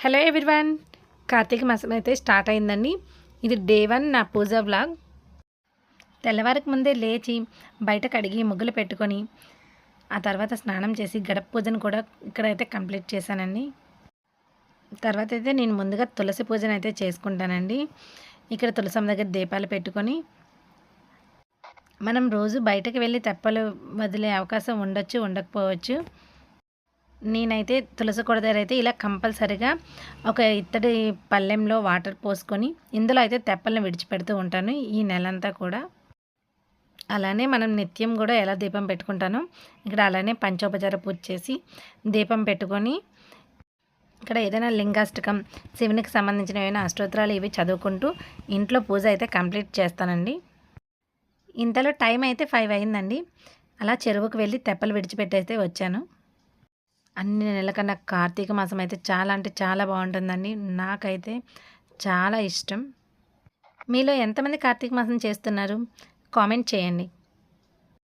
Hello everyone, Karthika మాసం అయితే start అయిందండి. ఇది డే 1 నా పూజ వ్లాగ్. తెల్లవారికి ముందే లేచి బయట కడిగి ముగ్గులు పెట్టుకొని ఆ తర్వాత స్నానం చేసి గడప పూజను కూడా ఇక్కడైతే కంప్లీట్ చేశానండి. తర్వాత అయితే నేను ముందుగా తులసి పూజను అయితే చేసుకుంటానండి. ఇక్కడ తులసమ్మ దగ్గర దీపాలు పెట్టుకొని మనం రోజు బయటకు వెళ్ళి తెప్పలు వదిలే అవకాశం ఉండొచ్చు, ఉండకపోవచ్చు. నేనైతే తులసి కోట దగ్గర అయితే ఇలా కంపల్సరిగా ఒక ఇత్తడి పళ్ళెంలో వాటర్ పోసుకొని ఇందులో అయితే తెప్పలను విడిచిపెడుతూ ఉంటాను ఈ నెలంతా కూడా. అలానే మనం నిత్యం కూడా ఎలా దీపం పెట్టుకుంటానో ఇక్కడ అలానే పంచోపచార పూజ చేసి దీపం పెట్టుకొని ఇక్కడ ఏదైనా లింగాష్టకం, శివునికి సంబంధించిన ఏమైనా అష్టోత్తరాలు ఇవి చదువుకుంటూ ఇంట్లో పూజ అయితే కంప్లీట్ చేస్తానండి. ఇంతలో టైం అయితే 5 అయిందండి. అలా చెరువుకు వెళ్ళి తెప్పలు విడిచిపెట్టయితే వచ్చాను. అన్ని నెలల కన్నా కార్తీక మాసం అయితే చాలా అంటే చాలా బాగుంటుందండి. నాకైతే చాలా ఇష్టం. మీలో ఎంతమంది కార్తీక మాసం చేస్తున్నారు? కామెంట్ చేయండి.